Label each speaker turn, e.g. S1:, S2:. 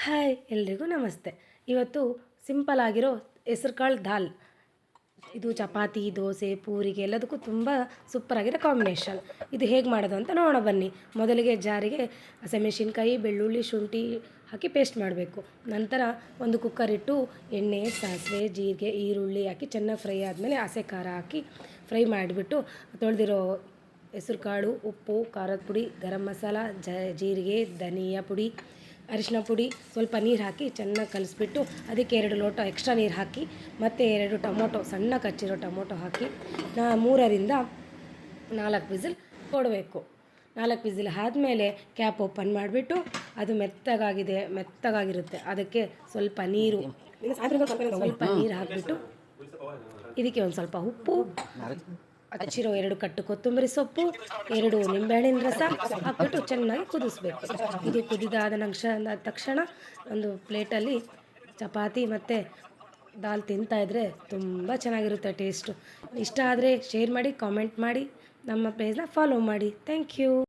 S1: Hi ಎಲ್ರಿಗೂ ನಮಸ್ತೆ. ಇವತ್ತು ಸಿಂಪಲ್ ಆಗಿರೋ ಹೆಸರುಕಾಳು ದಾಲ್. ಇದು ಚಪಾತಿ, ದೋಸೆ, ಪೂರಿಗೆ ಎಲ್ಲದಕ್ಕೂ ತುಂಬ ಸೂಪರಾಗಿರೋ ಕಾಂಬಿನೇಷನ್. ಇದು ಹೇಗೆ ಮಾಡೋದು ಅಂತ ನೋಡೋಣ ಬನ್ನಿ. ಮೊದಲಿಗೆ ಜಾರಿಗೆ ಹಸಿಮೆಣಸಿನ್ಕಾಯಿ, ಬೆಳ್ಳುಳ್ಳಿ, ಶುಂಠಿ ಹಾಕಿ ಪೇಸ್ಟ್ ಮಾಡಬೇಕು. ನಂತರ ಒಂದು ಕುಕ್ಕರ್ ಇಟ್ಟು ಎಣ್ಣೆ, ಸಾಸಿವೆ, ಜೀರಿಗೆ, ಈರುಳ್ಳಿ ಹಾಕಿ ಚೆನ್ನಾಗಿ ಫ್ರೈ ಆದಮೇಲೆ ಹಸೆ ಖಾರ ಹಾಕಿ ಫ್ರೈ ಮಾಡಿಬಿಟ್ಟು ತೊಳೆದಿರೋ ಹೆಸರುಕಾಳು, ಉಪ್ಪು, ಖಾರದ ಪುಡಿ, ಗರಂ ಮಸಾಲ, ಜೀರಿಗೆ, ಧನಿಯಾ ಪುಡಿ, ಅರಿಶಿನ ಪುಡಿ, ಸ್ವಲ್ಪ ನೀರು ಹಾಕಿ ಚೆನ್ನಾಗಿ ಕಲಿಸ್ಬಿಟ್ಟು ಅದಕ್ಕೆ 2 ಲೋಟ ಎಕ್ಸ್ಟ್ರಾ ನೀರು ಹಾಕಿ ಮತ್ತು 2 ಟೊಮೊಟೊ, ಸಣ್ಣ ಕಚ್ಚಿರೋ ಟೊಮೊಟೊ ಹಾಕಿ 3ರಿಂದ 4 ವಿಸಿಲ್ ಕೊಡಬೇಕು. 4 ವಿಸಿಲ್ ಆದಮೇಲೆ ಕ್ಯಾಪ್ ಓಪನ್ ಮಾಡಿಬಿಟ್ಟು ಅದು ಮೆತ್ತಗಾಗಿರುತ್ತೆ ಅದಕ್ಕೆ ಸ್ವಲ್ಪ ನೀರು ಹಾಕಿಬಿಟ್ಟು ಇದಕ್ಕೆ ಒಂದು ಸ್ವಲ್ಪ ಉಪ್ಪು, ಹಚ್ಚಿರೋ 2 ಕಟ್ಟು ಕೊತ್ತಂಬರಿ ಸೊಪ್ಪು, 2 ನಿಂಬೆಹಣ್ಣಿನ ರಸ ಹಾಕ್ಬಿಟ್ಟು ಚೆನ್ನಾಗಿ ಕುದಿಸ್ಬೇಕು. ಇದು ಕುದಿದಾದ ತಕ್ಷಣ ಒಂದು ಪ್ಲೇಟಲ್ಲಿ ಚಪಾತಿ ಮತ್ತು ದಾಲ್ ತಿಂತಾಯಿದ್ರೆ ತುಂಬ ಚೆನ್ನಾಗಿರುತ್ತೆ ಟೇಸ್ಟು. ಇಷ್ಟ ಆದರೆ ಶೇರ್ ಮಾಡಿ, ಕಾಮೆಂಟ್ ಮಾಡಿ, ನಮ್ಮ ಪೇಜ್ನ ಫಾಲೋ ಮಾಡಿ. Thank you.